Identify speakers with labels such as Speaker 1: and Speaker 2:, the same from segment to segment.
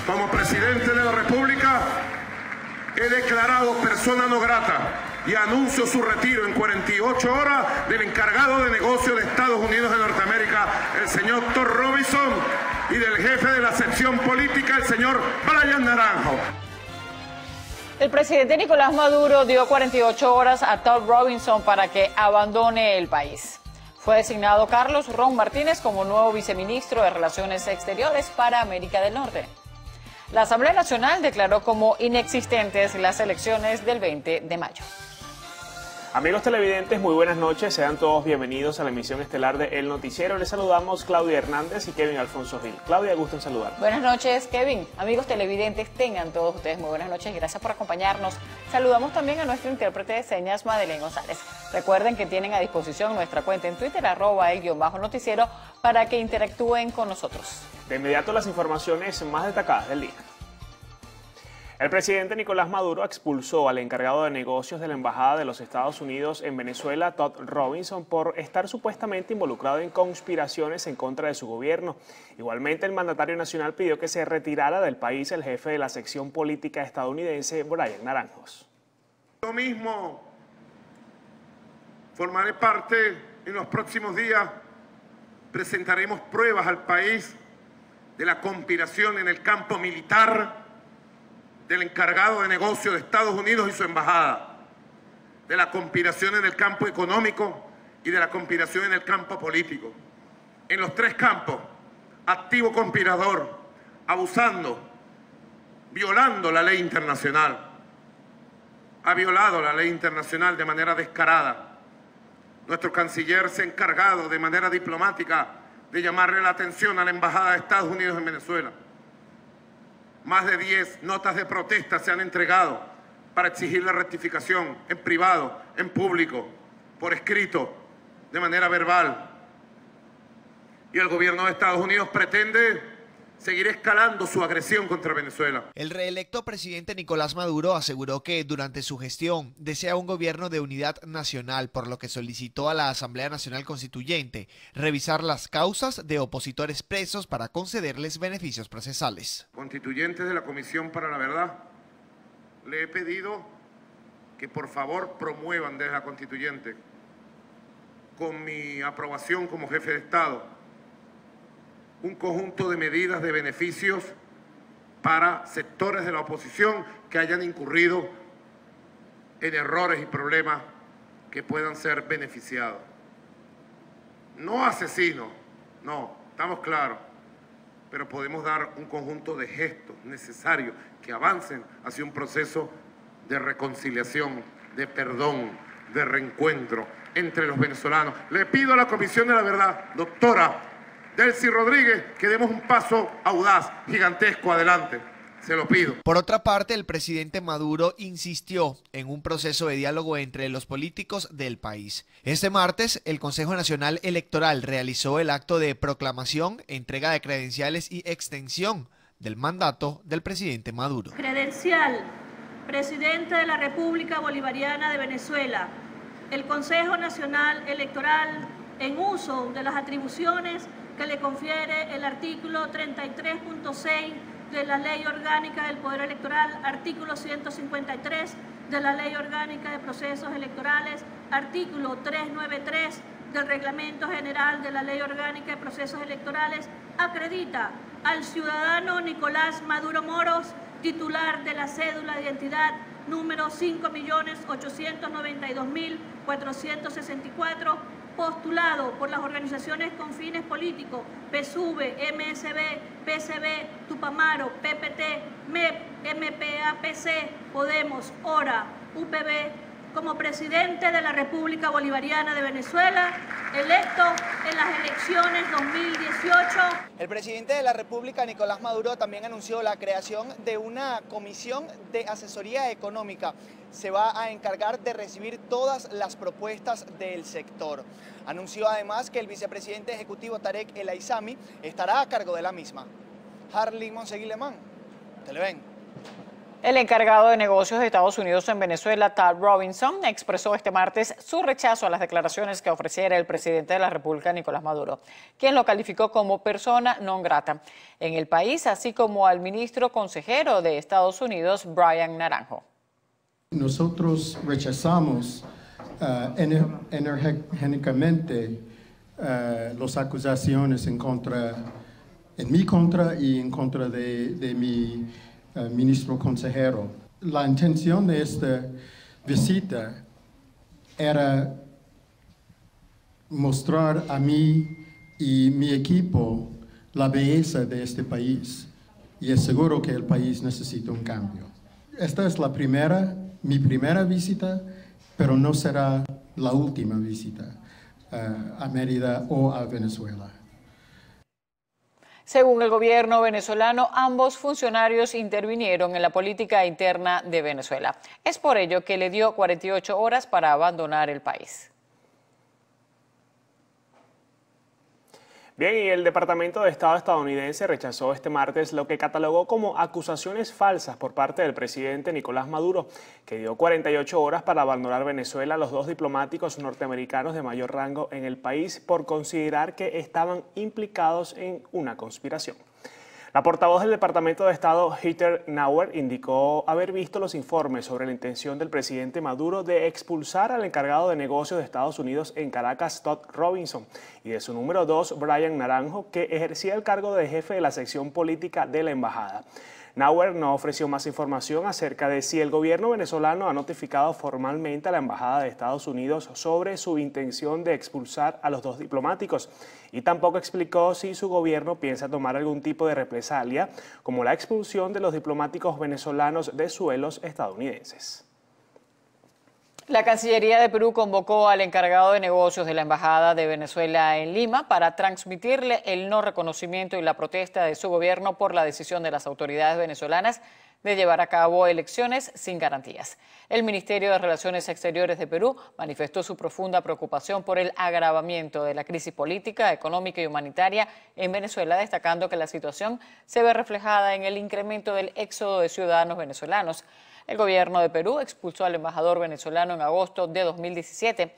Speaker 1: Como presidente de la República, he declarado persona no grata y anuncio su retiro en 48 horas del encargado de negocios de Estados Unidos de Norteamérica, el señor Todd Robinson, y del jefe de la sección política, el señor Bryan Naranjo.
Speaker 2: El presidente Nicolás Maduro dio 48 horas a Todd Robinson para que abandone el país. Fue designado Carlos Ron Martínez como nuevo viceministro de Relaciones Exteriores para América del Norte. La Asamblea Nacional declaró como inexistentes las elecciones del 20 de mayo.
Speaker 3: Amigos televidentes, muy buenas noches. Sean todos bienvenidos a la emisión estelar de El Noticiero. Les saludamos Claudia Hernández y Kevin Alfonso Gil. Claudia, gusto en saludar.
Speaker 2: Buenas noches, Kevin. Amigos televidentes, tengan todos ustedes muy buenas noches y gracias por acompañarnos. Saludamos también a nuestro intérprete de señas, Madeleine González. Recuerden que tienen a disposición nuestra cuenta en Twitter, @el_noticiero, para que interactúen con nosotros.
Speaker 3: De inmediato las informaciones más destacadas del día. El presidente Nicolás Maduro expulsó al encargado de negocios de la Embajada de los Estados Unidos en Venezuela, Todd Robinson, por estar supuestamente involucrado en conspiraciones en contra de su gobierno. Igualmente, el mandatario nacional pidió que se retirara del país el jefe de la sección política estadounidense, Bryan Naranjo.
Speaker 1: Yo mismo formaré parte en los próximos días, presentaremos pruebas al país de la conspiración en el campo militar del encargado de negocios de Estados Unidos y su embajada, de la conspiración en el campo económico y de la conspiración en el campo político. En los tres campos, activo conspirador, abusando, violando la ley internacional. Ha violado la ley internacional de manera descarada. Nuestro canciller se ha encargado de manera diplomática de llamarle la atención a la embajada de Estados Unidos en Venezuela. Más de 10 notas de protesta se han entregado para exigir la rectificación en privado, en público, por escrito, de manera verbal. Y el gobierno de Estados Unidos pretende seguir escalando su agresión contra Venezuela.
Speaker 4: El reelecto presidente Nicolás Maduro aseguró que durante su gestión desea un gobierno de unidad nacional, por lo que solicitó a la Asamblea Nacional Constituyente revisar las causas de opositores presos para concederles beneficios procesales.
Speaker 1: Constituyentes de la Comisión para la Verdad, le he pedido que por favor promuevan desde la Constituyente, con mi aprobación como jefe de Estado, un conjunto de medidas de beneficios para sectores de la oposición que hayan incurrido en errores y problemas que puedan ser beneficiados. No asesinos, no, estamos claros, pero podemos dar un conjunto de gestos necesarios que avancen hacia un proceso de reconciliación, de perdón, de reencuentro entre los venezolanos. Le pido a la Comisión de la Verdad, doctora Delcy Rodríguez, que demos un paso audaz, gigantesco adelante. Se lo pido.
Speaker 4: Por otra parte, el presidente Maduro insistió en un proceso de diálogo entre los políticos del país. Este martes, el Consejo Nacional Electoral realizó el acto de proclamación, entrega de credenciales y extensión del mandato del presidente Maduro.
Speaker 5: Credencial, presidente de la República Bolivariana de Venezuela. El Consejo Nacional Electoral, en uso de las atribuciones que le confiere el artículo 33.6 de la Ley Orgánica del Poder Electoral, artículo 153 de la Ley Orgánica de Procesos Electorales, artículo 393 del Reglamento General de la Ley Orgánica de Procesos Electorales, acredita al ciudadano Nicolás Maduro Moros, titular de la cédula de identidad número 5.892.464, postulado por las organizaciones con fines políticos PSUV, MSB, PCB, Tupamaro, PPT, MEP, MPAPC, Podemos, ORA, UPB, como presidente de la República Bolivariana de Venezuela, electo en las elecciones 2018.
Speaker 6: El presidente de la República, Nicolás Maduro, también anunció la creación de una comisión de asesoría económica. Se va a encargar de recibir todas las propuestas del sector. Anunció además que el vicepresidente ejecutivo Tarek El Aissami estará a cargo de la misma. Harley Monseguilemán, Televen.
Speaker 2: El encargado de negocios de Estados Unidos en Venezuela, Todd Robinson, expresó este martes su rechazo a las declaraciones que ofreciera el presidente de la República, Nicolás Maduro, quien lo calificó como persona non grata en el país, así como al ministro consejero de Estados Unidos, Brian Naranjo.
Speaker 7: Nosotros rechazamos enérgicamente las acusaciones en mi contra y en contra de mi ministro consejero. La intención de esta visita era mostrar a mí y mi equipo la belleza de este país, y es seguro que el país necesita un cambio. Esta es mi primera visita, pero no será la última visita a Mérida o a Venezuela.
Speaker 2: Según el gobierno venezolano, ambos funcionarios intervinieron en la política interna de Venezuela. Es por ello que le dio 48 horas para abandonar el país.
Speaker 3: Bien, y el Departamento de Estado estadounidense rechazó este martes lo que catalogó como acusaciones falsas por parte del presidente Nicolás Maduro, que dio 48 horas para abandonar Venezuela a los dos diplomáticos norteamericanos de mayor rango en el país por considerar que estaban implicados en una conspiración. La portavoz del Departamento de Estado, Heather Nauert, indicó haber visto los informes sobre la intención del presidente Maduro de expulsar al encargado de negocios de Estados Unidos en Caracas, Todd Robinson, y de su número 2, Brian Naranjo, que ejercía el cargo de jefe de la sección política de la embajada. Nauert no ofreció más información acerca de si el gobierno venezolano ha notificado formalmente a la Embajada de Estados Unidos sobre su intención de expulsar a los dos diplomáticos, y tampoco explicó si su gobierno piensa tomar algún tipo de represalia, como la expulsión de los diplomáticos venezolanos de suelos estadounidenses.
Speaker 2: La Cancillería de Perú convocó al encargado de negocios de la Embajada de Venezuela en Lima para transmitirle el no reconocimiento y la protesta de su gobierno por la decisión de las autoridades venezolanas de llevar a cabo elecciones sin garantías. El Ministerio de Relaciones Exteriores de Perú manifestó su profunda preocupación por el agravamiento de la crisis política, económica y humanitaria en Venezuela, destacando que la situación se ve reflejada en el incremento del éxodo de ciudadanos venezolanos. El gobierno de Perú expulsó al embajador venezolano en agosto de 2017,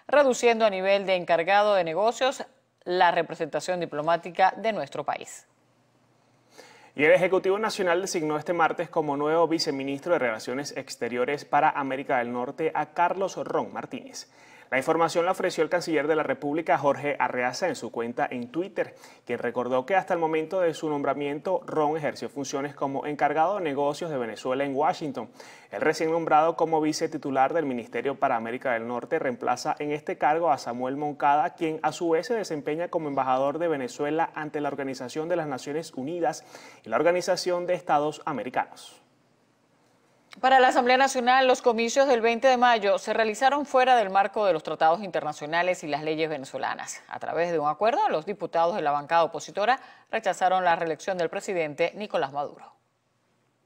Speaker 2: reduciendo a nivel de encargado de negocios la representación diplomática de nuestro país.
Speaker 3: Y el Ejecutivo Nacional designó este martes como nuevo viceministro de Relaciones Exteriores para América del Norte a Carlos Ron Martínez. La información la ofreció el canciller de la República, Jorge Arreaza, en su cuenta en Twitter, quien recordó que hasta el momento de su nombramiento, Ron ejerció funciones como encargado de negocios de Venezuela en Washington. El recién nombrado como vicetitular del Ministerio para América del Norte reemplaza en este cargo a Samuel Moncada, quien a su vez se desempeña como embajador de Venezuela ante la Organización de las Naciones Unidas y la Organización de Estados Americanos.
Speaker 2: Para la Asamblea Nacional, los comicios del 20 de mayo se realizaron fuera del marco de los tratados internacionales y las leyes venezolanas. A través de un acuerdo, los diputados de la bancada opositora rechazaron la reelección del presidente Nicolás Maduro.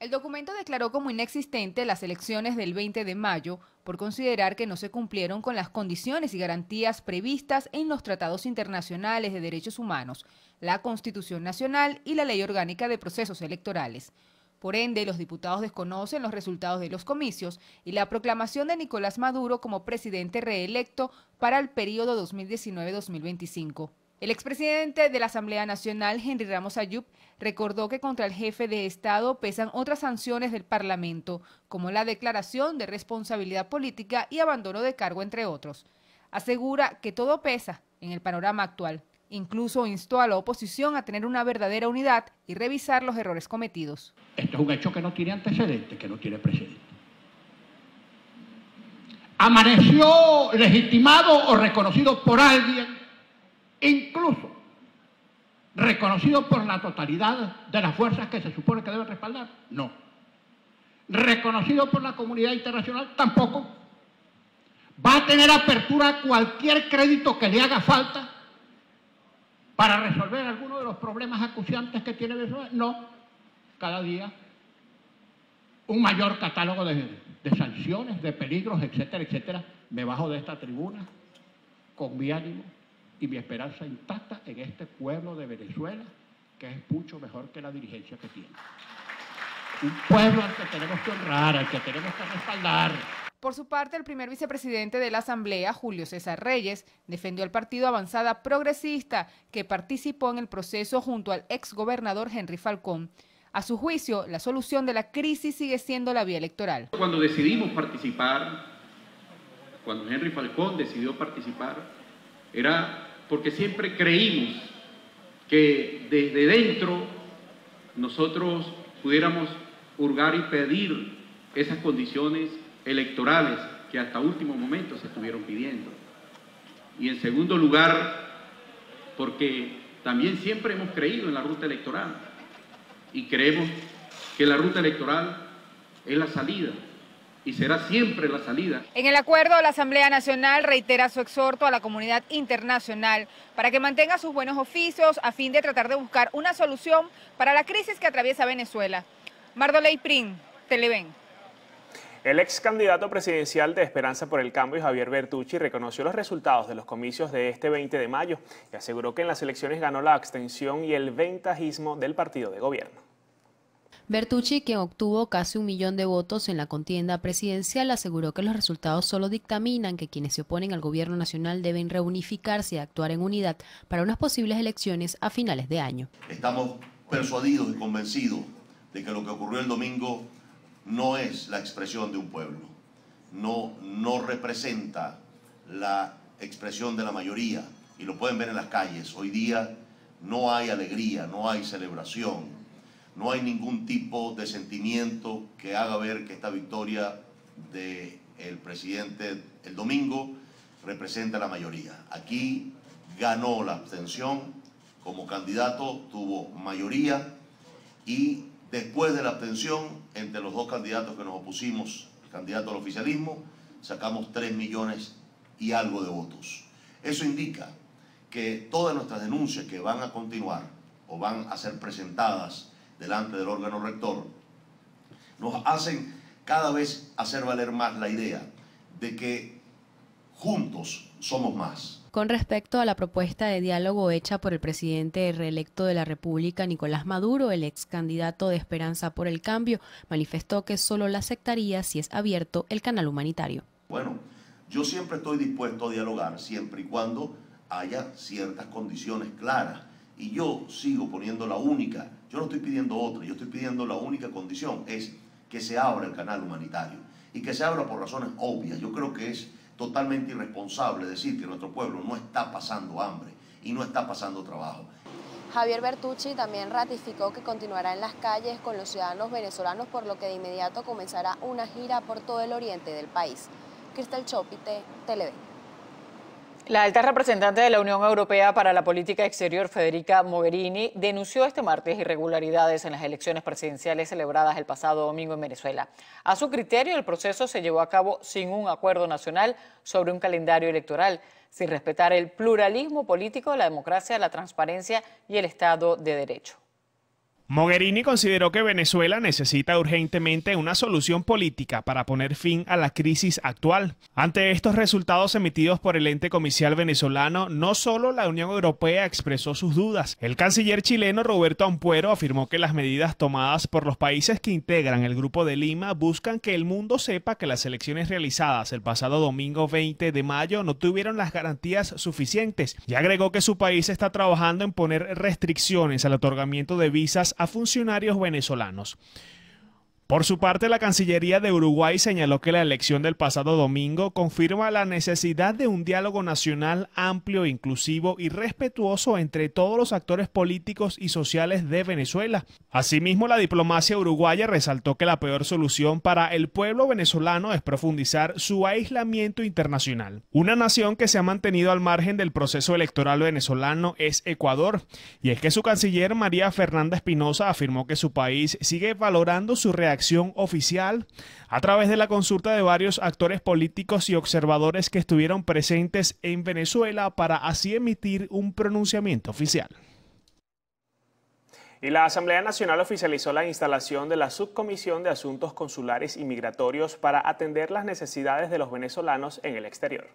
Speaker 8: El documento declaró como inexistente las elecciones del 20 de mayo por considerar que no se cumplieron con las condiciones y garantías previstas en los tratados internacionales de derechos humanos, la Constitución Nacional y la Ley Orgánica de Procesos Electorales. Por ende, los diputados desconocen los resultados de los comicios y la proclamación de Nicolás Maduro como presidente reelecto para el periodo 2019-2025. El expresidente de la Asamblea Nacional, Henry Ramos Ayub, recordó que contra el jefe de Estado pesan otras sanciones del Parlamento, como la declaración de responsabilidad política y abandono de cargo, entre otros. Asegura que todo pesa en el panorama actual. Incluso instó a la oposición a tener una verdadera unidad y revisar los errores cometidos.
Speaker 9: Esto es un hecho que no tiene antecedentes, que no tiene precedentes. ¿Amaneció legitimado o reconocido por alguien, incluso reconocido por la totalidad de las fuerzas que se supone que deben respaldar? No. ¿Reconocido por la comunidad internacional? Tampoco. ¿Va a tener apertura cualquier crédito que le haga falta para resolver alguno de los problemas acuciantes que tiene Venezuela? No. Cada día un mayor catálogo de sanciones, de peligros, etcétera, etcétera. Me bajo de esta tribuna con mi ánimo y mi esperanza intacta en este pueblo de Venezuela, que es mucho mejor que la dirigencia que tiene. Un pueblo al que tenemos que honrar, al que tenemos que respaldar.
Speaker 8: Por su parte, el primer vicepresidente de la Asamblea, Julio César Reyes, defendió al partido Avanzada Progresista, que participó en el proceso junto al exgobernador Henry Falcón. A su juicio, la solución de la crisis sigue siendo la vía electoral.
Speaker 10: Cuando decidimos participar, cuando Henry Falcón decidió participar, era porque siempre creímos que desde dentro nosotros pudiéramos hurgar y pedir esas condiciones electorales que hasta último momento se estuvieron pidiendo. Y en segundo lugar, porque también siempre hemos creído en la ruta electoral y creemos que la ruta electoral es la salida y será siempre la salida.
Speaker 8: En el acuerdo, la Asamblea Nacional reitera su exhorto a la comunidad internacional para que mantenga sus buenos oficios a fin de tratar de buscar una solución para la crisis que atraviesa Venezuela. Mardoley Prim, Televen.
Speaker 3: El ex candidato presidencial de Esperanza por el Cambio, Javier Bertucci, reconoció los resultados de los comicios de este 20 de mayo y aseguró que en las elecciones ganó la abstención y el ventajismo del partido de gobierno.
Speaker 11: Bertucci, quien obtuvo casi 1 millón de votos en la contienda presidencial, aseguró que los resultados solo dictaminan que quienes se oponen al gobierno nacional deben reunificarse y actuar en unidad para unas posibles elecciones a finales de año.
Speaker 12: Estamos persuadidos y convencidos de que lo que ocurrió el domingo no es la expresión de un pueblo, no representa la expresión de la mayoría, y lo pueden ver en las calles. Hoy día no hay alegría, no hay celebración, no hay ningún tipo de sentimiento que haga ver que esta victoria del presidente el domingo representa la mayoría. Aquí ganó la abstención, como candidato tuvo mayoría, y después de la abstención, entre los dos candidatos que nos opusimos, el candidato al oficialismo, sacamos 3 millones y algo de votos. Eso indica que todas nuestras denuncias que van a continuar o van a ser presentadas delante del órgano rector, nos hacen cada vez hacer valer más la idea de que juntos somos más.
Speaker 11: Con respecto a la propuesta de diálogo hecha por el presidente reelecto de la República, Nicolás Maduro, el ex candidato de Esperanza por el Cambio, manifestó que solo la aceptaría si es abierto el canal humanitario.
Speaker 12: Bueno, yo siempre estoy dispuesto a dialogar, siempre y cuando haya ciertas condiciones claras. Y yo sigo poniendo la única, yo no estoy pidiendo otra, yo estoy pidiendo la única condición, es que se abra el canal humanitario. Y que se abra por razones obvias. Yo creo que es totalmente irresponsable decir que nuestro pueblo no está pasando hambre y no está pasando trabajo.
Speaker 13: Javier Bertucci también ratificó que continuará en las calles con los ciudadanos venezolanos, por lo que de inmediato comenzará una gira por todo el oriente del país. Cristel Chopite, Televen.
Speaker 2: La alta representante de la Unión Europea para la Política Exterior, Federica Mogherini, denunció este martes irregularidades en las elecciones presidenciales celebradas el pasado domingo en Venezuela. A su criterio, el proceso se llevó a cabo sin un acuerdo nacional sobre un calendario electoral, sin respetar el pluralismo político, la democracia, la transparencia y el Estado de Derecho.
Speaker 3: Mogherini consideró que Venezuela necesita urgentemente una solución política para poner fin a la crisis actual. Ante estos resultados emitidos por el ente comicial venezolano, no solo la Unión Europea expresó sus dudas. El canciller chileno Roberto Ampuero afirmó que las medidas tomadas por los países que integran el Grupo de Lima buscan que el mundo sepa que las elecciones realizadas el pasado domingo 20 de mayo no tuvieron las garantías suficientes, y agregó que su país está trabajando en poner restricciones al otorgamiento de visas a funcionarios venezolanos. Por su parte, la Cancillería de Uruguay señaló que la elección del pasado domingo confirma la necesidad de un diálogo nacional amplio, inclusivo y respetuoso entre todos los actores políticos y sociales de Venezuela. Asimismo, la diplomacia uruguaya resaltó que la peor solución para el pueblo venezolano es profundizar su aislamiento internacional. Una nación que se ha mantenido al margen del proceso electoral venezolano es Ecuador, y es que su canciller María Fernanda Espinosa afirmó que su país sigue valorando su reacción oficial a través de la consulta de varios actores políticos y observadores que estuvieron presentes en Venezuela para así emitir un pronunciamiento oficial. Y la Asamblea Nacional oficializó la instalación de la Subcomisión de Asuntos Consulares y Migratorios para atender las necesidades de los venezolanos en el exterior.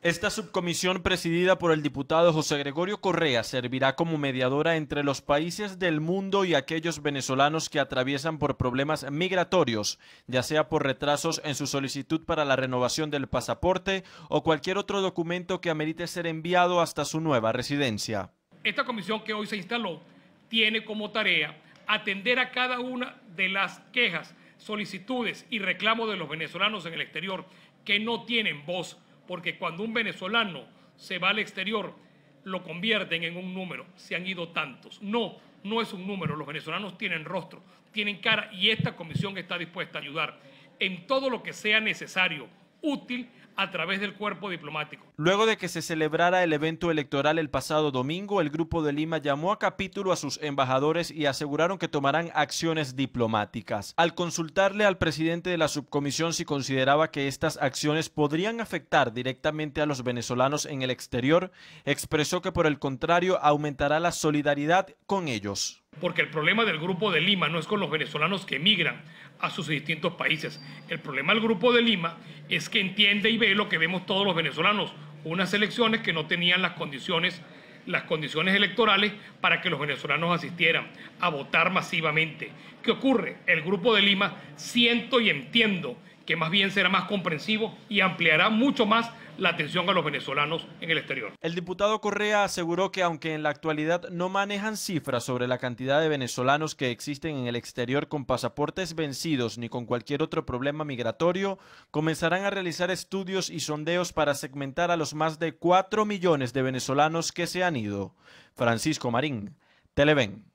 Speaker 14: Esta subcomisión, presidida por el diputado José Gregorio Correa, servirá como mediadora entre los países del mundo y aquellos venezolanos que atraviesan por problemas migratorios, ya sea por retrasos en su solicitud para la renovación del pasaporte o cualquier otro documento que amerite ser enviado hasta su nueva residencia.
Speaker 15: Esta comisión que hoy se instaló tiene como tarea atender a cada una de las quejas, solicitudes y reclamos de los venezolanos en el exterior que no tienen voz, porque cuando un venezolano se va al exterior, lo convierten en un número. Se han ido tantos. No es un número. Los venezolanos tienen rostro, tienen cara, y esta comisión está dispuesta a ayudar en todo lo que sea necesario, útil, a través del cuerpo diplomático.
Speaker 14: Luego de que se celebrara el evento electoral el pasado domingo, el Grupo de Lima llamó a capítulo a sus embajadores y aseguraron que tomarán acciones diplomáticas. Al consultarle al presidente de la subcomisión si consideraba que estas acciones podrían afectar directamente a los venezolanos en el exterior, expresó que por el contrario aumentará la solidaridad con ellos.
Speaker 15: Porque el problema del Grupo de Lima no es con los venezolanos que emigran a sus distintos países. El problema del Grupo de Lima es que entiende y ve lo que vemos todos los venezolanos, unas elecciones que no tenían las condiciones electorales para que los venezolanos asistieran a votar masivamente. ¿Qué ocurre? El Grupo de Lima siento y entiendo que más bien será más comprensivo y ampliará mucho más la atención a los venezolanos en el exterior.
Speaker 14: El diputado Correa aseguró que aunque en la actualidad no manejan cifras sobre la cantidad de venezolanos que existen en el exterior con pasaportes vencidos ni con cualquier otro problema migratorio, comenzarán a realizar estudios y sondeos para segmentar a los más de 4 millones de venezolanos que se han ido. Francisco Marín, Televen.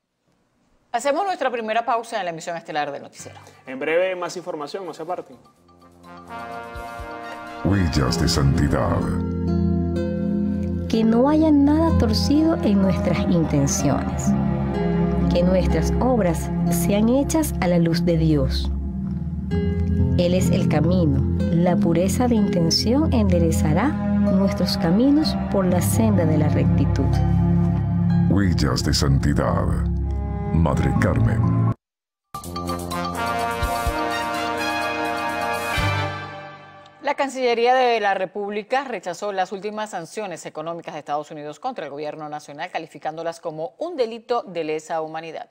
Speaker 2: Hacemos nuestra primera pausa en la emisión estelar del noticiero.
Speaker 3: En breve, más información, no se aparten.
Speaker 16: Huellas de santidad.
Speaker 17: Que no haya nada torcido en nuestras intenciones. Que nuestras obras sean hechas a la luz de Dios. Él es el camino. La pureza de intención enderezará nuestros caminos por la senda de la rectitud.
Speaker 16: Huellas de santidad. Madre Carmen.
Speaker 2: La Cancillería de la República rechazó las últimas sanciones económicas de Estados Unidos contra el gobierno nacional, calificándolas como un delito de lesa humanidad.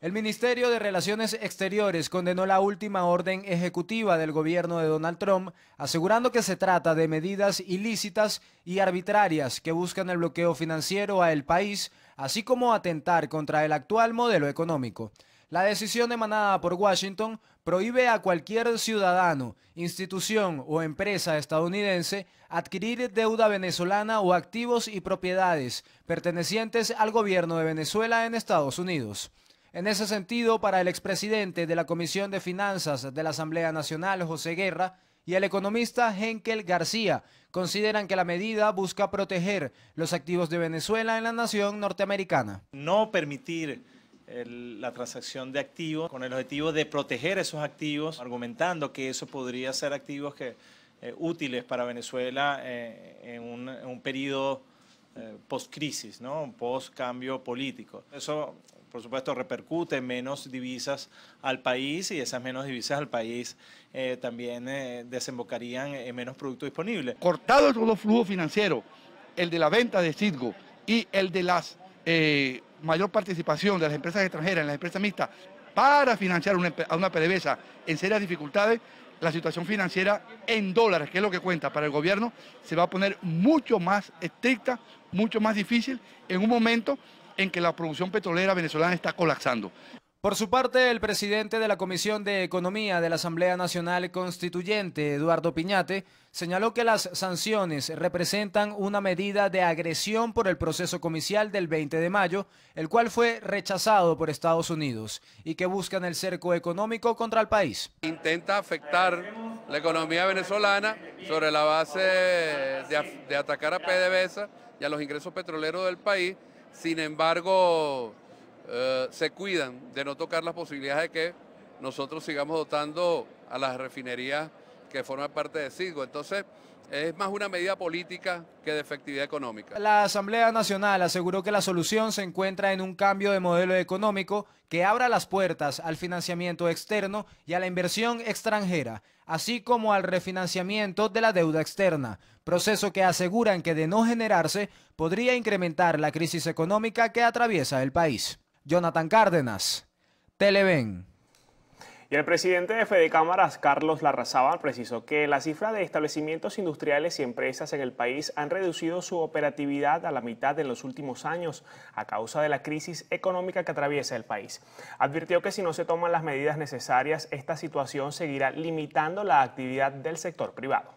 Speaker 18: El Ministerio de Relaciones Exteriores condenó la última orden ejecutiva del gobierno de Donald Trump, asegurando que se trata de medidas ilícitas y arbitrarias que buscan el bloqueo financiero al país, así como atentar contra el actual modelo económico. La decisión emanada por Washington prohíbe a cualquier ciudadano, institución o empresa estadounidense adquirir deuda venezolana o activos y propiedades pertenecientes al gobierno de Venezuela en Estados Unidos. En ese sentido, para el expresidente de la Comisión de Finanzas de la Asamblea Nacional, José Guerra, y el economista Henkel García, consideran que la medida busca proteger los activos de Venezuela en la nación norteamericana.
Speaker 19: No permitir la transacción de activos con el objetivo de proteger esos activos, argumentando que eso podría ser activos útiles para Venezuela en un periodo post-crisis, ¿no? Post-cambio político. Eso, por supuesto, repercute en menos divisas al país y esas menos divisas al país también desembocarían en menos producto disponible.
Speaker 20: Cortado todos los flujos financieros, el de la venta de Citgo y el de las mayor participación de las empresas extranjeras en las empresas mixtas para financiar a una PDVSA en serias dificultades, la situación financiera en dólares, que es lo que cuenta para el gobierno, se va a poner mucho más estricta, mucho más difícil en un momento en que la producción petrolera venezolana está colapsando.
Speaker 18: Por su parte, el presidente de la Comisión de Economía de la Asamblea Nacional Constituyente, Eduardo Piñate, señaló que las sanciones representan una medida de agresión por el proceso comicial del 20 de mayo, el cual fue rechazado por Estados Unidos, y que buscan el cerco económico contra el país.
Speaker 21: Intenta afectar la economía venezolana sobre la base de atacar a PDVSA y a los ingresos petroleros del país. Sin embargo, se cuidan de no tocar las posibilidades de que nosotros sigamos dotando a las refinerías que forman parte de Citgo. Entonces, es más una medida política que de efectividad económica.
Speaker 18: La Asamblea Nacional aseguró que la solución se encuentra en un cambio de modelo económico que abra las puertas al financiamiento externo y a la inversión extranjera, así como al refinanciamiento de la deuda externa, proceso que aseguran que de no generarse podría incrementar la crisis económica que atraviesa el país. Jonathan Cárdenas, Televen.
Speaker 3: Y el presidente de Fedecámaras, Carlos Larrazábal, precisó que la cifra de establecimientos industriales y empresas en el país han reducido su operatividad a la mitad en los últimos años a causa de la crisis económica que atraviesa el país. Advirtió que si no se toman las medidas necesarias, esta situación seguirá limitando la actividad del sector privado.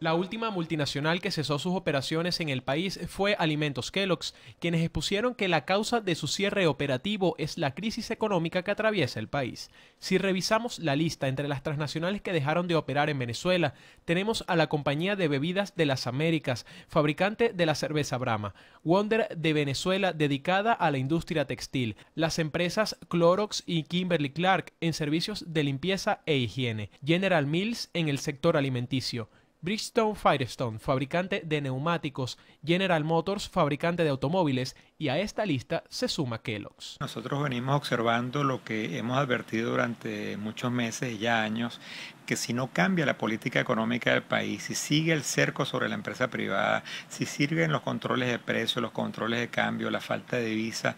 Speaker 1: La última multinacional que cesó sus operaciones en el país fue Alimentos Kellogg's, quienes expusieron que la causa de su cierre operativo es la crisis económica que atraviesa el país. Si revisamos la lista entre las transnacionales que dejaron de operar en Venezuela, tenemos a la Compañía de Bebidas de las Américas, fabricante de la cerveza Brahma, Wonder de Venezuela, dedicada a la industria textil, las empresas Clorox y Kimberly-Clark en servicios de limpieza e higiene, General Mills en el sector alimenticio, Bridgestone Firestone, fabricante de neumáticos, General Motors, fabricante de automóviles, y a esta lista se suma Kellogg's.
Speaker 22: Nosotros venimos observando lo que hemos advertido durante muchos meses y ya años, que si no cambia la política económica del país, si sigue el cerco sobre la empresa privada, si siguen los controles de precios, los controles de cambio, la falta de divisa,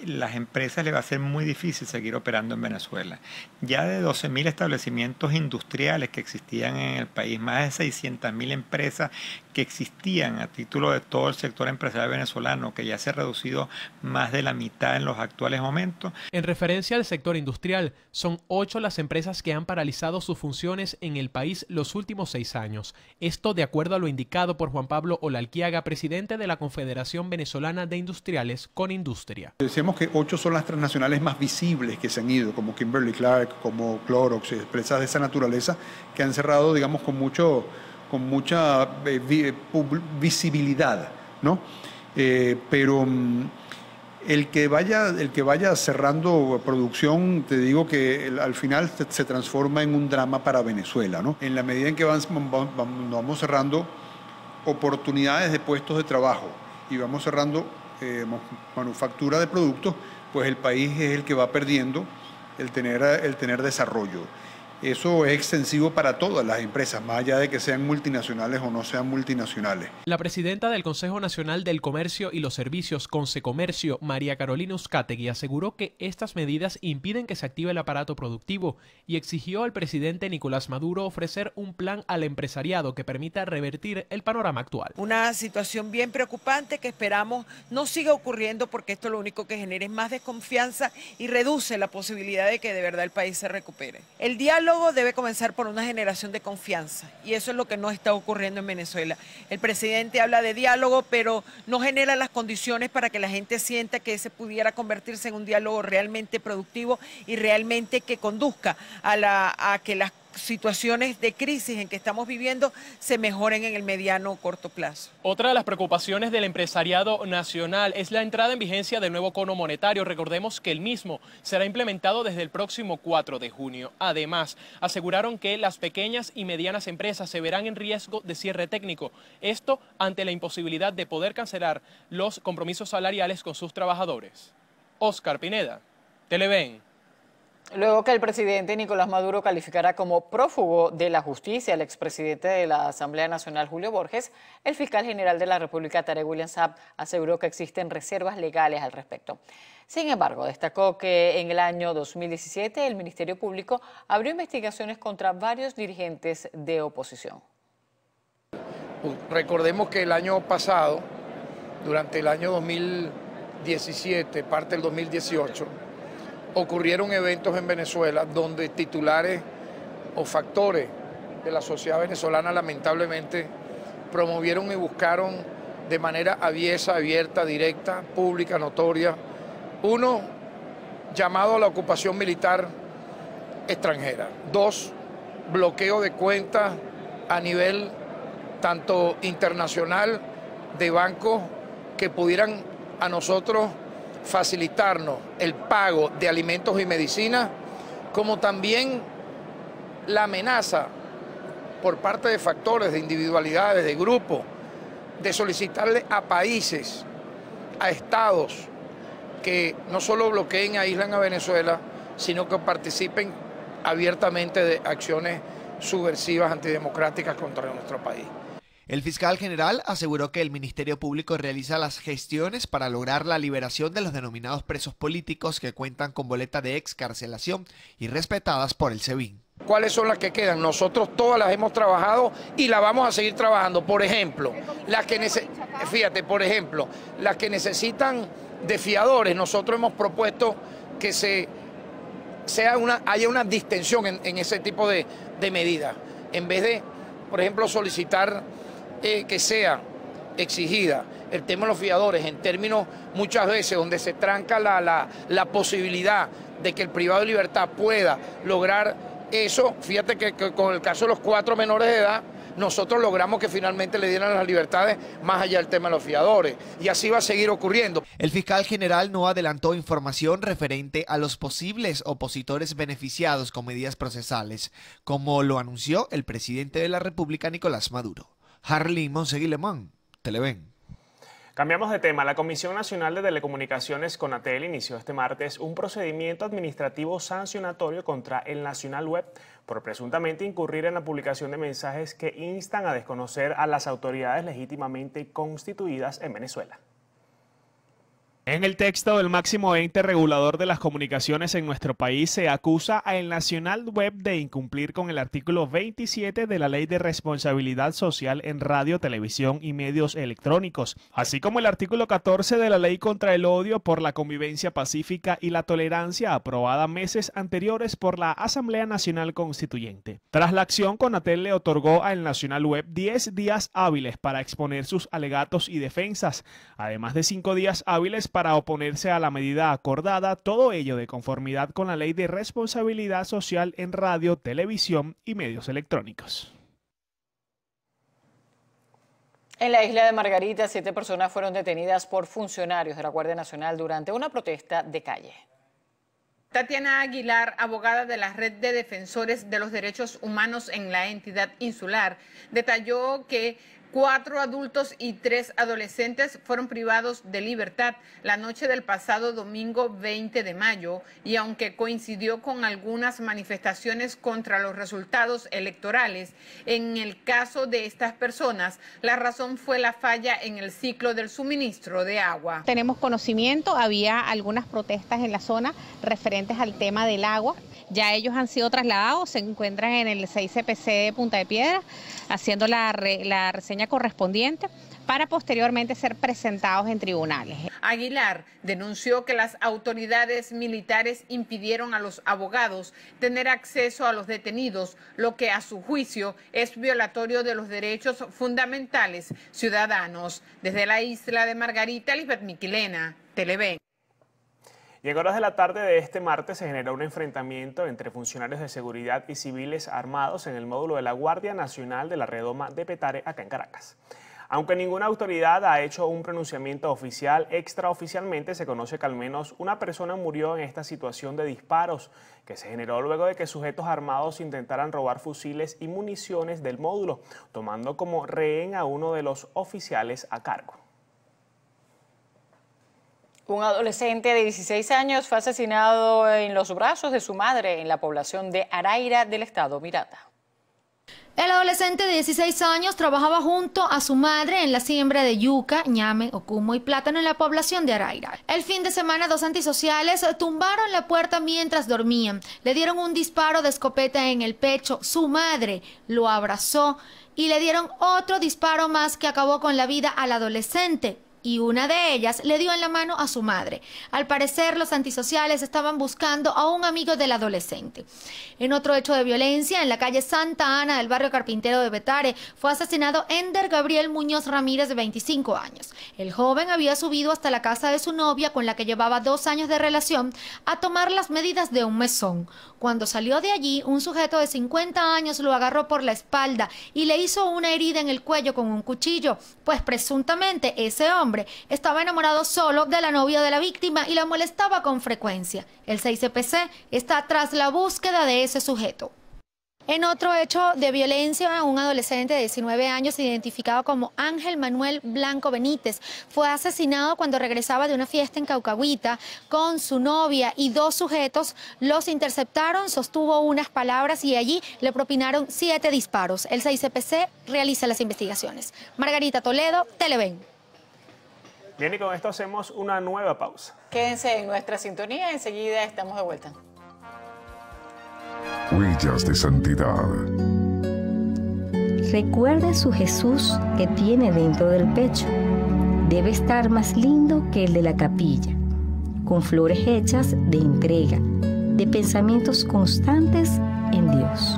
Speaker 22: las empresas les va a ser muy difícil seguir operando en Venezuela. Ya de 12.000 establecimientos industriales que existían en el país, más de 600.000 empresas que existían a título de todo el sector empresarial venezolano, que ya se ha reducido más de la mitad en los actuales momentos.
Speaker 1: En referencia al sector industrial, son 8 las empresas que han paralizado sus funciones en el país los últimos 6 años. Esto de acuerdo a lo indicado por Juan Pablo Olalquiaga, presidente de la Confederación Venezolana de Industriales, Conindustria.
Speaker 23: Decíamos que 8 son las transnacionales más visibles que se han ido, como Kimberly-Clark, como Clorox, empresas de esa naturaleza que han cerrado, digamos, con mucha visibilidad, ¿no? Pero el que vaya cerrando producción, te digo que al final se transforma en un drama para Venezuela, ¿no? En la medida en que vamos cerrando oportunidades de puestos de trabajo y vamos cerrando manufactura de productos, pues el país es el que va perdiendo el tener desarrollo. Eso es extensivo para todas las empresas, más allá de que sean multinacionales o no sean multinacionales.
Speaker 1: La presidenta del Consejo Nacional del Comercio y los Servicios, Consecomercio, María Carolina Uzcategui, aseguró que estas medidas impiden que se active el aparato productivo y exigió al presidente Nicolás Maduro ofrecer un plan al empresariado que permita revertir el panorama actual.
Speaker 24: Una situación bien preocupante que esperamos no siga ocurriendo, porque esto lo único que genera es más desconfianza y reduce la posibilidad de que de verdad el país se recupere. El diálogo debe comenzar por una generación de confianza, y eso es lo que no está ocurriendo en Venezuela. El presidente habla de diálogo, pero no genera las condiciones para que la gente sienta que ese pudiera convertirse en un diálogo realmente productivo y realmente que conduzca a que las situaciones de crisis en que estamos viviendo se mejoren en el mediano o corto plazo.
Speaker 1: Otra de las preocupaciones del empresariado nacional es la entrada en vigencia del nuevo cono monetario. Recordemos que el mismo será implementado desde el próximo 4 de junio. Además, aseguraron que las pequeñas y medianas empresas se verán en riesgo de cierre técnico. Esto ante la imposibilidad de poder cancelar los compromisos salariales con sus trabajadores. Oscar Pineda, Televen.
Speaker 2: Luego que el presidente Nicolás Maduro calificara como prófugo de la justicia al expresidente de la Asamblea Nacional, Julio Borges, el fiscal general de la República, Tarek William Saab, aseguró que existen reservas legales al respecto. Sin embargo, destacó que en el año 2017 el Ministerio Público abrió investigaciones contra varios dirigentes de oposición.
Speaker 25: Recordemos que el año pasado, durante el año 2017, parte del 2018, ocurrieron eventos en Venezuela donde titulares o factores de la sociedad venezolana lamentablemente promovieron y buscaron de manera aviesa, abierta, directa, pública, notoria, uno, llamado a la ocupación militar extranjera; dos, bloqueo de cuentas a nivel tanto internacional de bancos que pudieran a nosotros facilitarnos el pago de alimentos y medicinas, como también la amenaza por parte de factores, de individualidades, de grupos, de solicitarle a países, a estados, que no solo bloqueen, aíslan a Venezuela, sino que participen abiertamente de acciones subversivas antidemocráticas contra nuestro país.
Speaker 4: El fiscal general aseguró que el Ministerio Público realiza las gestiones para lograr la liberación de los denominados presos políticos que cuentan con boleta de excarcelación y respetadas por el SEBIN.
Speaker 25: ¿Cuáles son las que quedan? Nosotros todas las hemos trabajado y las vamos a seguir trabajando. Por ejemplo, las que necesitan de fiadores, nosotros hemos propuesto que haya una distensión en ese tipo de medidas. En vez de, por ejemplo, solicitar que sea exigida el tema de los fiadores en términos muchas veces donde se tranca la posibilidad de que el privado de libertad pueda lograr eso. Fíjate que con el caso de los 4 menores de edad, nosotros logramos que finalmente le dieran las libertades más allá del tema de los fiadores. Y así va a seguir ocurriendo.
Speaker 4: El fiscal general no adelantó información referente a los posibles opositores beneficiados con medidas procesales, como lo anunció el presidente de la República, Nicolás Maduro. Harley Monseguilemón, Televen.
Speaker 3: Cambiamos de tema. La Comisión Nacional de Telecomunicaciones, CONATEL, inició este martes un procedimiento administrativo sancionatorio contra el Nacional Web por presuntamente incurrir en la publicación de mensajes que instan a desconocer a las autoridades legítimamente constituidas en Venezuela.
Speaker 5: En el texto del máximo ente regulador de las comunicaciones en nuestro país se acusa a el Nacional Web de incumplir con el artículo 27 de la Ley de Responsabilidad Social en Radio, Televisión y Medios Electrónicos, así como el artículo 14 de la Ley contra el Odio por la Convivencia Pacífica y la Tolerancia, aprobada meses anteriores por la Asamblea Nacional Constituyente. Tras la acción, CONATEL le otorgó al Nacional Web 10 días hábiles para exponer sus alegatos y defensas, además de 5 días hábiles para oponerse a la medida acordada, todo ello de conformidad con la Ley de Responsabilidad Social en Radio, Televisión y Medios Electrónicos.
Speaker 2: En la isla de Margarita, 7 personas fueron detenidas por funcionarios de la Guardia Nacional durante una protesta de calle.
Speaker 6: Tatiana Aguilar, abogada de la Red de Defensores de los Derechos Humanos en la entidad insular, detalló que 4 adultos y 3 adolescentes fueron privados de libertad la noche del pasado domingo 20 de mayo y aunque coincidió con algunas manifestaciones contra los resultados electorales, en el caso de estas personas, la razón fue la falla en el ciclo del suministro de agua.
Speaker 7: Tenemos conocimiento, había algunas protestas en la zona referentes al tema del agua. Ya ellos han sido trasladados, se encuentran en el 6CPC de Punta de Piedra, haciendo la reseña correspondiente para posteriormente ser presentados en tribunales.
Speaker 6: Aguilar denunció que las autoridades militares impidieron a los abogados tener acceso a los detenidos, lo que a su juicio es violatorio de los derechos fundamentales ciudadanos. Desde la isla de Margarita, Lisbeth Miquilena, Televen.
Speaker 3: Y en horas de la tarde de este martes se generó un enfrentamiento entre funcionarios de seguridad y civiles armados en el módulo de la Guardia Nacional de la Redoma de Petare, acá en Caracas. Aunque ninguna autoridad ha hecho un pronunciamiento oficial, extraoficialmente se conoce que al menos una persona murió en esta situación de disparos que se generó luego de que sujetos armados intentaran robar fusiles y municiones del módulo, tomando como rehén a uno de los oficiales a cargo.
Speaker 2: Un adolescente de 16 años fue asesinado en los brazos de su madre en la población de Araira del estado Miranda.
Speaker 9: El adolescente de 16 años trabajaba junto a su madre en la siembra de yuca, ñame, ocumo y plátano en la población de Araira. El fin de semana, 2 antisociales tumbaron la puerta mientras dormían. Le dieron un disparo de escopeta en el pecho. Su madre lo abrazó y le dieron otro disparo más que acabó con la vida al adolescente. Y una de ellas le dio en la mano a su madre. Al parecer, los antisociales estaban buscando a un amigo del adolescente. En otro hecho de violencia, en la calle Santa Ana del barrio Carpintero de Petare, fue asesinado Ender Gabriel Muñoz Ramírez, de 25 años. El joven había subido hasta la casa de su novia, con la que llevaba 2 años de relación, a tomar las medidas de un mesón. Cuando salió de allí, un sujeto de 50 años lo agarró por la espalda y le hizo una herida en el cuello con un cuchillo, pues presuntamente ese hombre estaba enamorado solo de la novia de la víctima y la molestaba con frecuencia. El 6CPC está tras la búsqueda de ese sujeto. En otro hecho de violencia, un adolescente de 19 años, identificado como Ángel Manuel Blanco Benítez, fue asesinado cuando regresaba de una fiesta en Caucahuita con su novia y 2 sujetos. Los interceptaron, sostuvo unas palabras y allí le propinaron 7 disparos. El 6CPC realiza las investigaciones. Margarita Toledo, Televen.
Speaker 3: Bien, y con esto hacemos una nueva pausa.
Speaker 2: Quédense en nuestra sintonía, enseguida estamos de vuelta.
Speaker 16: Huellas de santidad.
Speaker 17: Recuerde su Jesús que tiene dentro del pecho. Debe estar más lindo que el de la capilla, con flores hechas de entrega, de pensamientos constantes en Dios.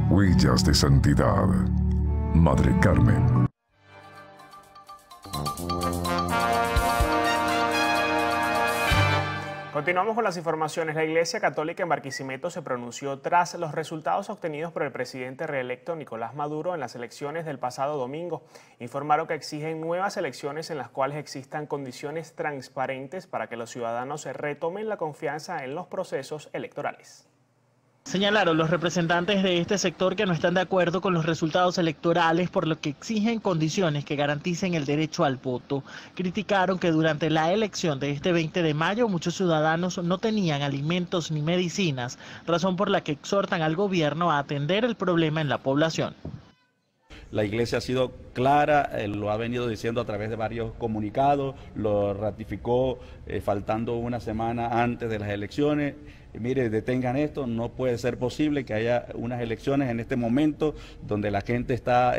Speaker 16: Huellas de santidad. Madre Carmen.
Speaker 3: Continuamos con las informaciones. La Iglesia Católica en Barquisimeto se pronunció tras los resultados obtenidos por el presidente reelecto Nicolás Maduro en las elecciones del pasado domingo. Informaron que exigen nuevas elecciones en las cuales existan condiciones transparentes para que los ciudadanos retomen la confianza en los procesos electorales.
Speaker 8: Señalaron los representantes de este sector que no están de acuerdo con los resultados electorales, por lo que exigen condiciones que garanticen el derecho al voto. Criticaron que durante la elección de este 20 de mayo muchos ciudadanos no tenían alimentos ni medicinas, razón por la que exhortan al gobierno a atender el problema en la población.
Speaker 10: La Iglesia ha sido clara, lo ha venido diciendo a través de varios comunicados, lo ratificó faltando una semana antes de las elecciones. Mire, detengan esto, no puede ser posible que haya unas elecciones en este momento donde la gente está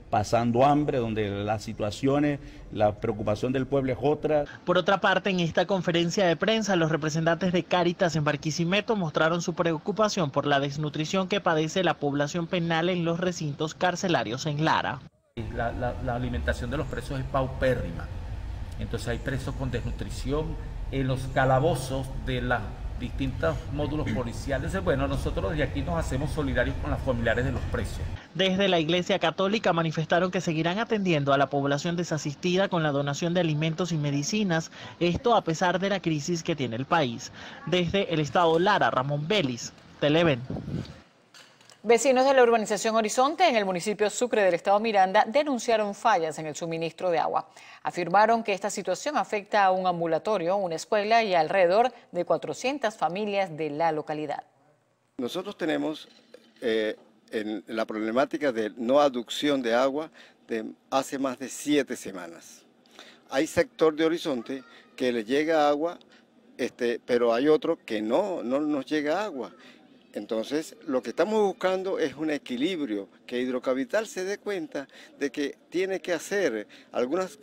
Speaker 10: pasando hambre, donde las situaciones, la preocupación del pueblo es otra.
Speaker 8: Por otra parte, en esta conferencia de prensa, los representantes de Cáritas en Barquisimeto mostraron su preocupación por la desnutrición que padece la población penal en los recintos carcelarios en Lara.
Speaker 11: La alimentación de los presos es paupérrima, entonces hay presos con desnutrición en los calabozos de las distintos módulos policiales. Bueno, nosotros desde aquí nos hacemos solidarios con los familiares de los presos.
Speaker 8: Desde la Iglesia Católica manifestaron que seguirán atendiendo a la población desasistida con la donación de alimentos y medicinas, esto a pesar de la crisis que tiene el país. Desde el estado Lara, Ramón Vélez, Televen.
Speaker 2: Vecinos de la urbanización Horizonte en el municipio Sucre del estado Miranda denunciaron fallas en el suministro de agua. Afirmaron que esta situación afecta a un ambulatorio, una escuela y alrededor de 400 familias de la localidad.
Speaker 12: Nosotros tenemos en la problemática de no aducción de agua de hace más de 7 semanas. Hay sector de Horizonte que le llega agua, pero hay otro que no nos llega agua. Entonces, lo que estamos buscando es un equilibrio, que Hidrocapital se dé cuenta de que tiene que hacer algunas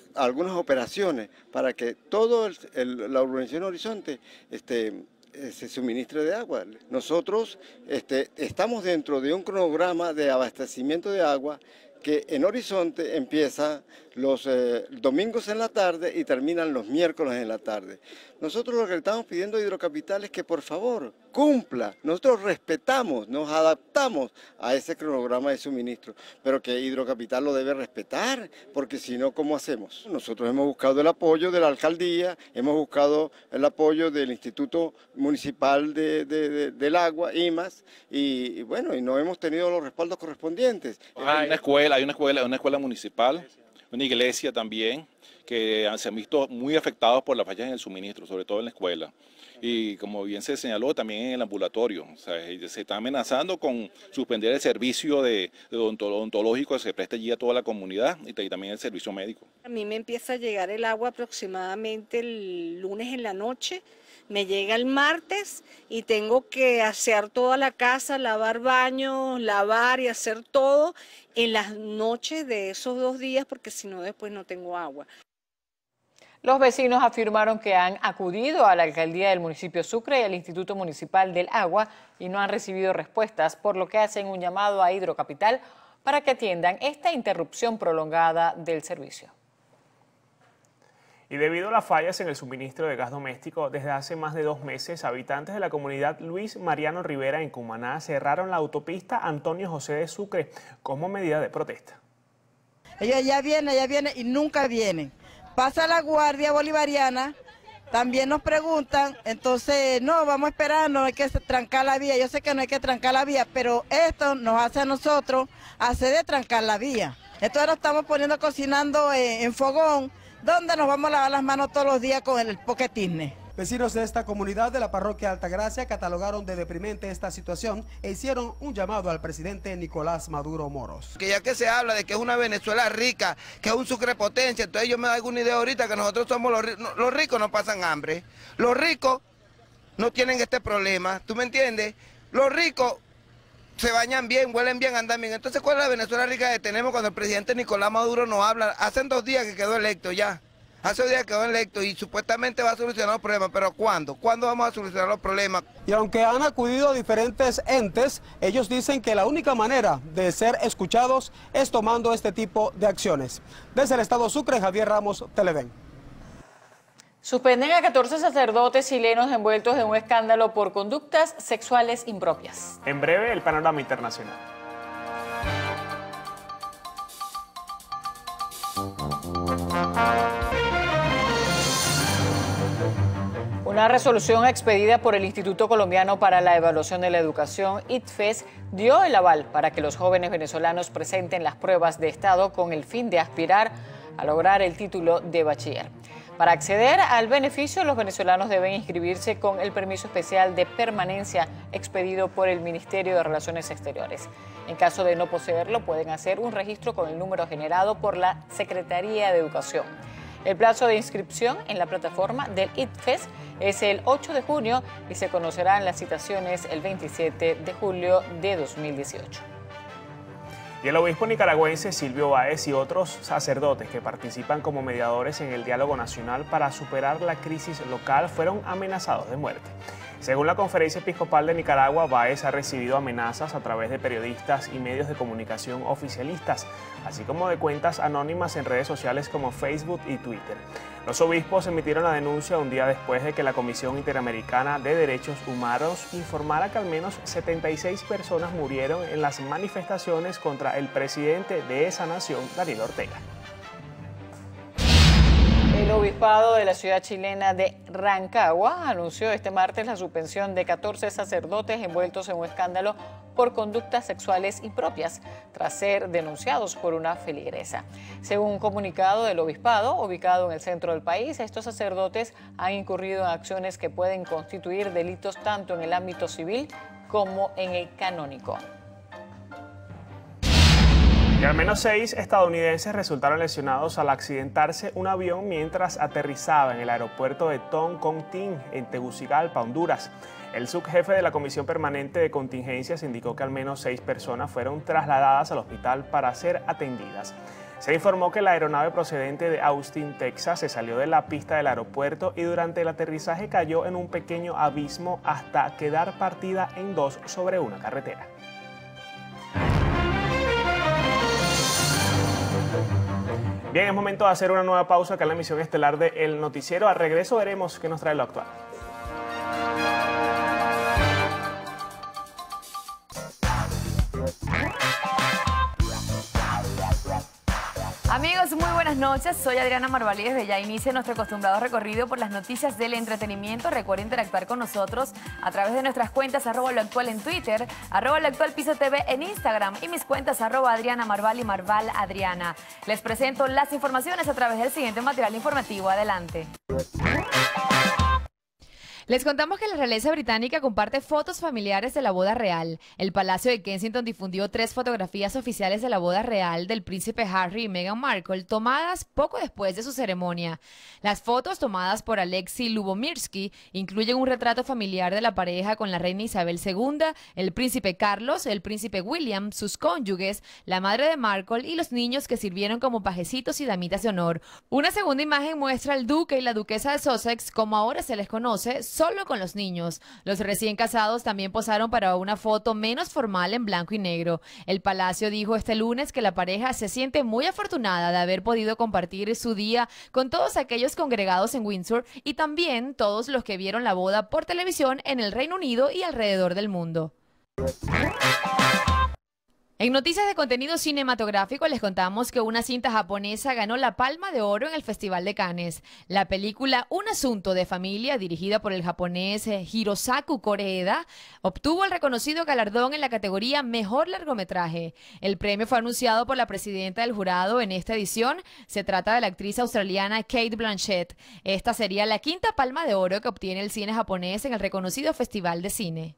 Speaker 12: operaciones para que toda la urbanización Horizonte se suministre de agua. Nosotros estamos dentro de un cronograma de abastecimiento de agua que en Horizonte empieza los domingos en la tarde y terminan los miércoles en la tarde. Nosotros lo que le estamos pidiendo a Hidrocapital es que por favor cumpla. Nosotros respetamos, nos adaptamos a ese cronograma de suministro, pero que Hidrocapital lo debe respetar, porque si no, ¿cómo hacemos? Nosotros hemos buscado el apoyo de la alcaldía, hemos buscado el apoyo del Instituto Municipal del Agua, IMAS, y bueno, y no hemos tenido los respaldos correspondientes.
Speaker 13: Hay una escuela municipal, una iglesia también, que se han visto muy afectados por las fallas en el suministro, sobre todo en la escuela. Y como bien se señaló, también en el ambulatorio. O sea, se está amenazando con suspender el servicio odontológico que se presta allí a toda la comunidad y también el servicio médico.
Speaker 26: A mí me empieza a llegar el agua aproximadamente el lunes en la noche. Me llega el martes y tengo que asear toda la casa, lavar baños, lavar y hacer todo en las noches de esos 2 días porque si no después no tengo agua.
Speaker 2: Los vecinos afirmaron que han acudido a la alcaldía del municipio Sucre y al Instituto Municipal del Agua y no han recibido respuestas, por lo que hacen un llamado a Hidrocapital para que atiendan esta interrupción prolongada del servicio.
Speaker 3: Y debido a las fallas en el suministro de gas doméstico, desde hace más de 2 meses, habitantes de la comunidad Luis Mariano Rivera en Cumaná cerraron la autopista Antonio José de Sucre como medida de protesta.
Speaker 27: Ella ya viene y nunca viene. Pasa la Guardia Bolivariana
Speaker 14: También nos preguntan, entonces, no, vamos a esperar, no hay que trancar la vía. Yo sé que no hay que trancar la vía, pero esto nos hace a nosotros hacer de trancar la vía. Entonces nos estamos poniendo cocinando en fogón, donde nos vamos a lavar las manos todos los días con el poquetisne.
Speaker 15: Vecinos de esta comunidad de la parroquia Altagracia catalogaron de deprimente esta situación e hicieron un llamado al presidente Nicolás Maduro Moros.
Speaker 18: Que ya que se habla de que es una Venezuela rica, que es un sucrepotencia, entonces yo me doy una idea ahorita que nosotros somos los ricos, no pasan hambre. Los ricos no tienen este problema, ¿tú me entiendes? Los ricos se bañan bien, huelen bien, andan bien. Entonces, ¿cuál es la Venezuela rica que tenemos cuando el presidente Nicolás Maduro nos habla? Hace 2 días que quedó electo ya. Hace 2 días quedó electo y supuestamente va a solucionar los problemas, pero ¿cuándo? ¿Cuándo vamos a solucionar los problemas?
Speaker 15: Y aunque han acudido diferentes entes, ellos dicen que la única manera de ser escuchados es tomando este tipo de acciones. Desde el estado Sucre, Javier Ramos, Televen.
Speaker 2: Suspenden a 14 sacerdotes chilenos envueltos en un escándalo por conductas sexuales impropias.
Speaker 3: En breve, el panorama internacional.
Speaker 2: Una resolución expedida por el Instituto Colombiano para la Evaluación de la Educación, ICFES, dio el aval para que los jóvenes venezolanos presenten las pruebas de estado con el fin de aspirar a lograr el título de bachiller. Para acceder al beneficio, los venezolanos deben inscribirse con el permiso especial de permanencia expedido por el Ministerio de Relaciones Exteriores. En caso de no poseerlo, pueden hacer un registro con el número generado por la Secretaría de Educación. El plazo de inscripción en la plataforma del ICFES es el 8 de junio y se conocerán las citaciones el 27 de julio de 2018.
Speaker 3: Y el obispo nicaragüense Silvio Báez y otros sacerdotes que participan como mediadores en el diálogo nacional para superar la crisis local fueron amenazados de muerte. Según la Conferencia Episcopal de Nicaragua, Báez ha recibido amenazas a través de periodistas y medios de comunicación oficialistas, así como de cuentas anónimas en redes sociales como Facebook y Twitter. Los obispos emitieron la denuncia un día después de que la Comisión Interamericana de Derechos Humanos informara que al menos 76 personas murieron en las manifestaciones contra el presidente de esa nación, Daniel Ortega.
Speaker 2: El obispado de la ciudad chilena de Rancagua anunció este martes la suspensión de 14 sacerdotes envueltos en un escándalo por conductas sexuales impropias, tras ser denunciados por una feligresa. Según un comunicado del obispado, ubicado en el centro del país, estos sacerdotes han incurrido en acciones que pueden constituir delitos tanto en el ámbito civil como en el canónico.
Speaker 3: Y al menos 6 estadounidenses resultaron lesionados al accidentarse un avión mientras aterrizaba en el aeropuerto de Toncontín, en Tegucigalpa, Honduras. El subjefe de la Comisión Permanente de Contingencias indicó que al menos 6 personas fueron trasladadas al hospital para ser atendidas. Se informó que la aeronave procedente de Austin, Texas, se salió de la pista del aeropuerto y durante el aterrizaje cayó en un pequeño abismo hasta quedar partida en 2 sobre una carretera. Bien, es momento de hacer una nueva pausa acá en la emisión estelar de El Noticiero. Al regreso veremos qué nos trae lo actual.
Speaker 19: Amigos, muy buenas noches. Soy Adriana Marvalí. Desde ya inicia nuestro acostumbrado recorrido por las noticias del entretenimiento. Recuerda interactuar con nosotros a través de nuestras cuentas @loactual en Twitter, @loactualpisotv en Instagram y mis cuentas @Adriana Marvalí, Marval Adriana. Les presento las informaciones a través del siguiente material informativo. Adelante. Les contamos que la realeza británica comparte fotos familiares de la boda real. El Palacio de Kensington difundió 3 fotografías oficiales de la boda real del príncipe Harry y Meghan Markle, tomadas poco después de su ceremonia. Las fotos, tomadas por Alexei Lubomirsky, incluyen un retrato familiar de la pareja con la reina Isabel II, el príncipe Carlos, el príncipe William, sus cónyuges, la madre de Markle y los niños que sirvieron como pajecitos y damitas de honor. Una segunda imagen muestra al duque y la duquesa de Sussex, como ahora se les conoce, solo con los niños. Los recién casados también posaron para una foto menos formal en blanco y negro. El palacio dijo este lunes que la pareja se siente muy afortunada de haber podido compartir su día con todos aquellos congregados en Windsor y también todos los que vieron la boda por televisión en el Reino Unido y alrededor del mundo. En noticias de contenido cinematográfico les contamos que una cinta japonesa ganó la Palma de Oro en el Festival de Cannes. La película Un asunto de familia, dirigida por el japonés Hirosaku Koreeda, obtuvo el reconocido galardón en la categoría Mejor Largometraje. El premio fue anunciado por la presidenta del jurado en esta edición. Se trata de la actriz australiana Cate Blanchett. Esta sería la quinta Palma de Oro que obtiene el cine japonés en el reconocido Festival de Cine.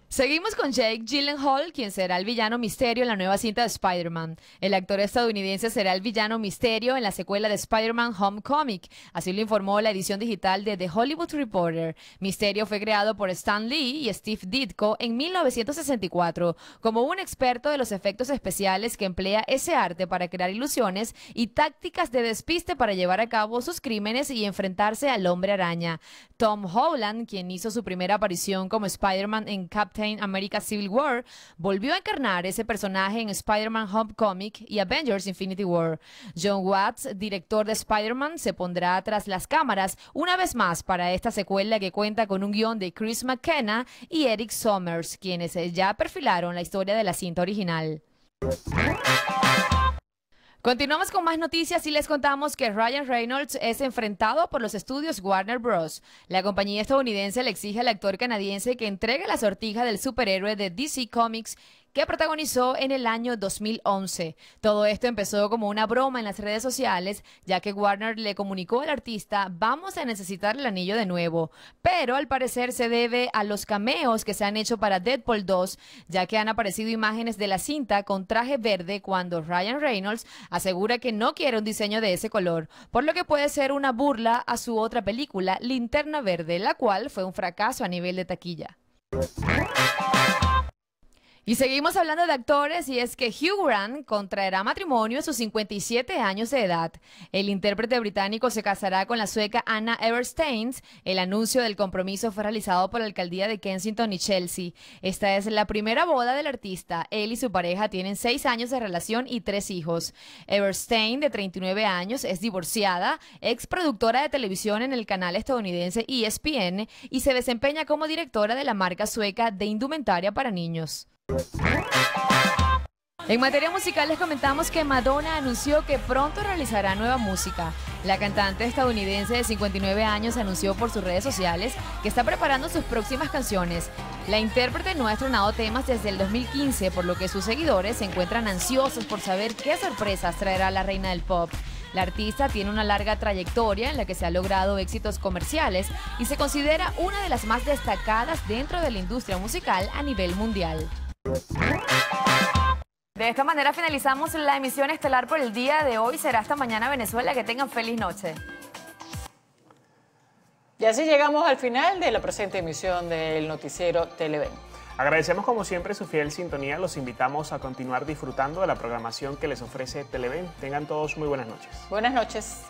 Speaker 19: Seguimos con Jake Gyllenhaal, quien será el villano Misterio en la nueva cinta de Spider-Man. El actor estadounidense será el villano Misterio en la secuela de Spider-Man Homecoming. Así lo informó la edición digital de The Hollywood Reporter. Misterio fue creado por Stan Lee y Steve Ditko en 1964 como un experto de los efectos especiales que emplea ese arte para crear ilusiones y tácticas de despiste para llevar a cabo sus crímenes y enfrentarse al Hombre Araña. Tom Holland, quien hizo su primera aparición como Spider-Man en Captain America Civil War, volvió a encarnar ese personaje en Spider-Man Homecoming y Avengers Infinity War. John Watts, director de Spider-Man, se pondrá tras las cámaras una vez más para esta secuela que cuenta con un guión de Chris McKenna y Eric Sommers, quienes ya perfilaron la historia de la cinta original. Continuamos con más noticias y les contamos que Ryan Reynolds es enfrentado por los estudios Warner Bros. La compañía estadounidense le exige al actor canadiense que entregue la sortija del superhéroe de DC Comics que protagonizó en el año 2011. Todo esto empezó como una broma en las redes sociales, ya que Warner le comunicó al artista: vamos a necesitar el anillo de nuevo. Pero al parecer se debe a los cameos que se han hecho para Deadpool 2, ya que han aparecido imágenes de la cinta con traje verde cuando Ryan Reynolds asegura que no quiere un diseño de ese color, por lo que puede ser una burla a su otra película, Linterna Verde, la cual fue un fracaso a nivel de taquilla. Y seguimos hablando de actores, y es que Hugh Grant contraerá matrimonio a sus 57 años de edad. El intérprete británico se casará con la sueca Anna Everstein. El anuncio del compromiso fue realizado por la alcaldía de Kensington y Chelsea. Esta es la primera boda del artista. Él y su pareja tienen 6 años de relación y 3 hijos. Everstein, de 39 años, es divorciada, ex productora de televisión en el canal estadounidense ESPN y se desempeña como directora de la marca sueca de indumentaria para niños. En materia musical les comentamos que Madonna anunció que pronto realizará nueva música. La cantante estadounidense de 59 años anunció por sus redes sociales que está preparando sus próximas canciones. La intérprete no ha estrenado temas desde el 2015, por lo que sus seguidores se encuentran ansiosos por saber qué sorpresas traerá la reina del pop. La artista tiene una larga trayectoria en la que se ha logrado éxitos comerciales y se considera una de las más destacadas dentro de la industria musical a nivel mundial. De esta manera finalizamos la emisión estelar por el día de hoy. Será hasta mañana, Venezuela. Que tengan feliz noche.
Speaker 2: Y así llegamos al final de la presente emisión del noticiero Televen.
Speaker 3: Agradecemos como siempre su fiel sintonía. Los invitamos a continuar disfrutando de la programación que les ofrece Televen. Tengan todos muy buenas noches.
Speaker 2: Buenas noches.